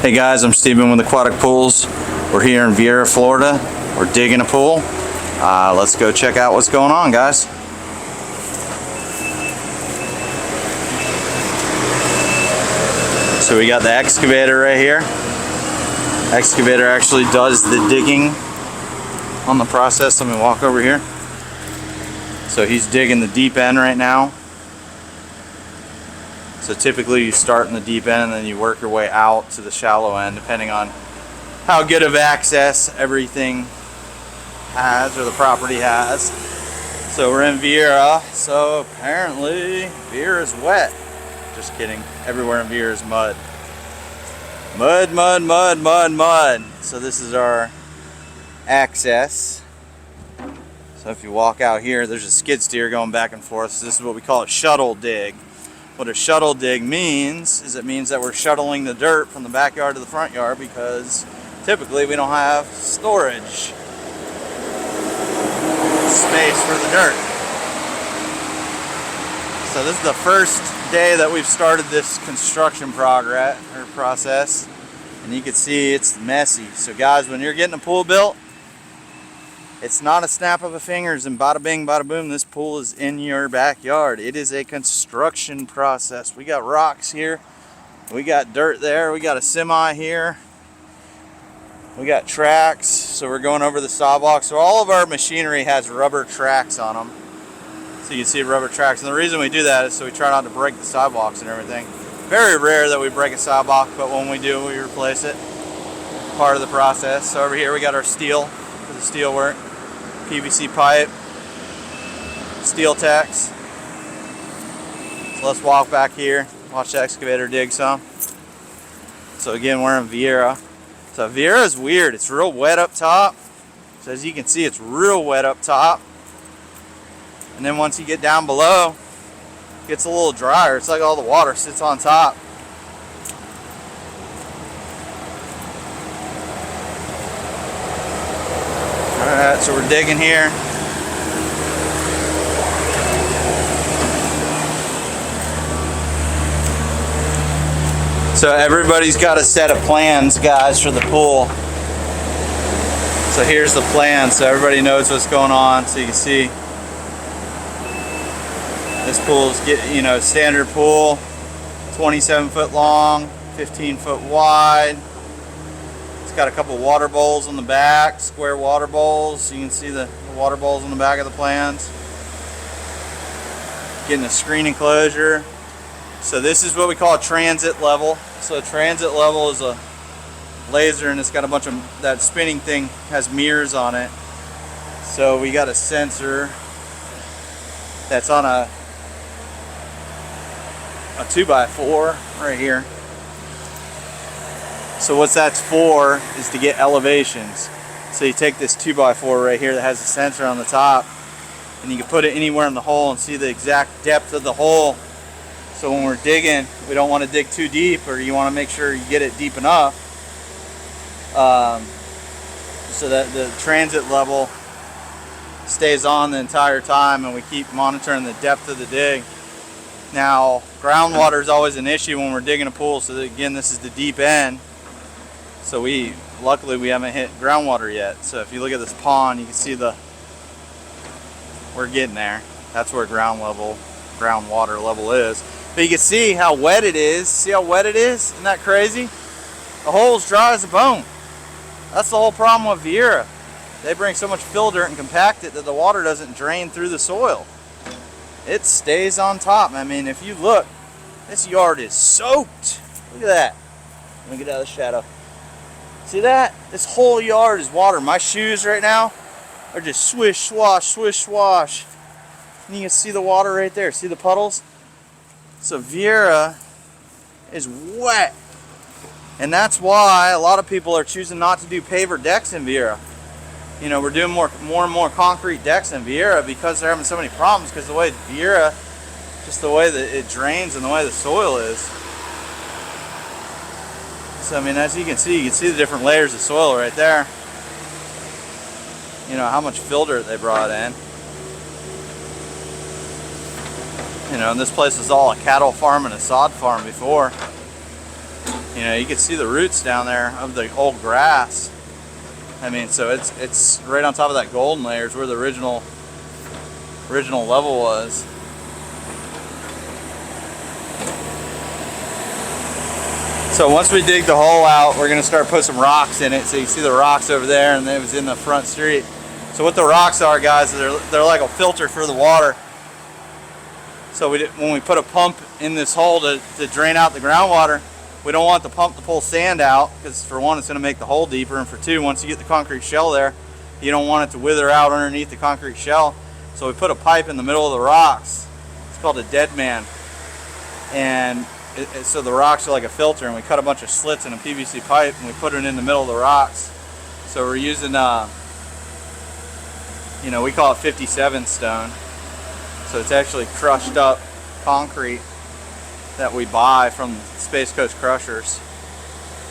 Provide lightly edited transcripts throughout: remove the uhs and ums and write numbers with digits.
Hey guys, I'm Steven with Aquatic Pools. We're here in Viera, Florida. We're digging a pool. Let's go check out what's going on, guys. So we got the excavator right here. Excavator actually does the digging on the process. Let me walk over here. So he's digging the deep end right now. So typically you start in the deep end and then you work your way out to the shallow end depending on how good of access everything has or the property has. So we're in Viera, so apparently Viera is wet. Just kidding, everywhere in Viera is mud. Mud, mud, mud, mud, mud. So this is our access. So if you walk out here, there's a skid steer going back and forth. So this is what we call a shuttle dig. What a shuttle dig means is it means that we're shuttling the dirt from the backyard to the front yard because typically we don't have storage space for the dirt. So this is the first day that we've started this construction process, and you can see it's messy. So guys, when you're getting a pool built, it's not a snap of a fingers and bada bing, bada boom, this pool is in your backyard. It is a construction process. We got rocks here, we got dirt there, we got a semi here, we got tracks, so we're going over the sawbox. So all of our machinery has rubber tracks on them. So you can see rubber tracks, and the reason we do that is so we try not to break the sidewalks and everything. Very rare that we break a sidewalk, but when we do, we replace it. Part of the process. So over here we got our steel for the steel work. PVC pipe, steel tacks. So let's walk back here, watch the excavator dig some. So again, we're in Viera. So Viera is weird, it's real wet up top. So as you can see, it's real wet up top. And then once you get down below, it gets a little drier. It's like all the water sits on top. Alright, so we're digging here. So everybody's got a set of plans, guys, for the pool. So here's the plan, so everybody knows what's going on. So you can see this pool's standard pool, 27 foot long, 15 foot wide. Got a couple water bowls on the back, square water bowls. You can see the water bowls on the back of the plans. Getting a screen enclosure. So this is what we call a transit level. So a transit level is a laser, and it's got a bunch of, that spinning thing has mirrors on it. So we got a sensor that's on a 2x4 right here. So what that's for is to get elevations. So you take this 2x4 right here that has a sensor on the top, and you can put it anywhere in the hole and see the exact depth of the hole. So when we're digging, we don't want to dig too deep, or you want to make sure you get it deep enough so that the transit level stays on the entire time, and we keep monitoring the depth of the dig. Now, groundwater is always an issue when we're digging a pool. So again, this is the deep end. So luckily we haven't hit groundwater yet. So if you look at this pond, you can see we're getting there. That's where groundwater level is. But you can see how wet it is. See how wet it is? Isn't that crazy? The hole's dry as a bone. That's the whole problem with Viera. They bring so much fill dirt and compact it that the water doesn't drain through the soil. It stays on top. I mean, if you look, this yard is soaked. Look at that. Let me get out of the shadow. See that? This whole yard is water. My shoes right now are just swish, swash, swish, swash. And you can see the water right there. See the puddles? So Viera is wet. And that's why a lot of people are choosing not to do paver decks in Viera. You know, we're doing more and more concrete decks in Viera because they're having so many problems, because the way Viera, just the way that it drains and the way the soil is. So I mean, as you can see the different layers of soil right there. You know, how much fill dirt they brought in. You know, and this place was all a cattle farm and a sod farm before. You know, you can see the roots down there of the old grass. I mean, so it's right on top of that golden layers where the original level was. So once we dig the hole out, we're going to start putting some rocks in it. So you see the rocks over there, and it was in the front street. So what the rocks are, guys, they're like a filter for the water. So when we put a pump in this hole to drain out the groundwater, we don't want the pump to pull sand out, because for one, it's going to make the hole deeper, and for two, once you get the concrete shell there, you don't want it to wither out underneath the concrete shell. So we put a pipe in the middle of the rocks. It's called a dead man. And so the rocks are like a filter, and we cut a bunch of slits in a PVC pipe and we put it in the middle of the rocks. So we're using, you know, we call it 57 stone. So it's actually crushed up concrete that we buy from Space Coast crushers.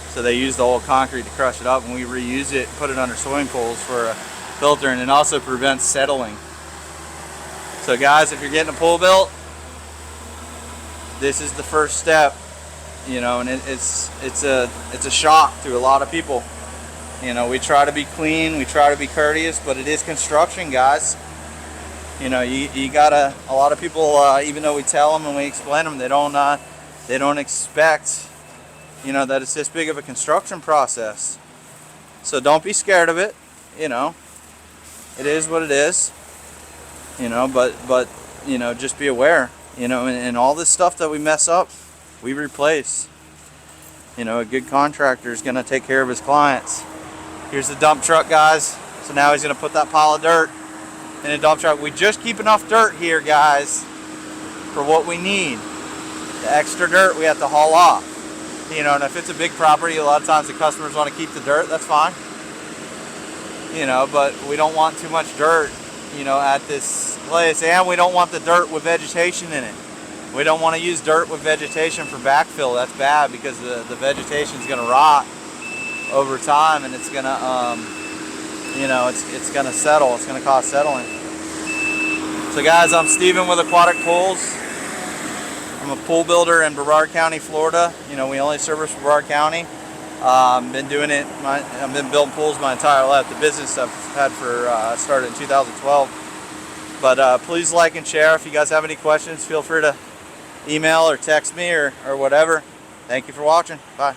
So they use the old concrete to crush it up, and we reuse it, put it under swimming pools for a filter, and it also prevents settling. So guys, if you're getting a pool built, this is the first step, you know, and it's a shock to a lot of people. You know, we try to be clean, we try to be courteous, but it is construction, guys. You know, you gotta. A lot of people, even though we tell them and we explain them, they don't expect, you know, that it's this big of a construction process. So don't be scared of it. You know, it is what it is. You know, but you know, just be aware. You know, and all this stuff that we mess up, we replace. You know, a good contractor is going to take care of his clients. Here's the dump truck, guys. So now he's going to put that pile of dirt in a dump truck. We just keep enough dirt here, guys, for what we need. The extra dirt we have to haul off. You know, and if it's a big property, a lot of times the customers want to keep the dirt. That's fine. You know, but we don't want too much dirt, you know, at this place, and we don't want the dirt with vegetation in it. We don't want to use dirt with vegetation for backfill. That's bad, because the vegetation is going to rot over time, and it's going to, you know, it's going to settle. It's going to cause settling. So guys, I'm Steven with Aquatic Pools. I'm a pool builder in Brevard County, Florida. You know, we only service Brevard County. I've been building pools my entire life. The business I've had started in 2012. But please like and share. If you guys have any questions, feel free to email or text me or whatever. Thank you for watching. Bye.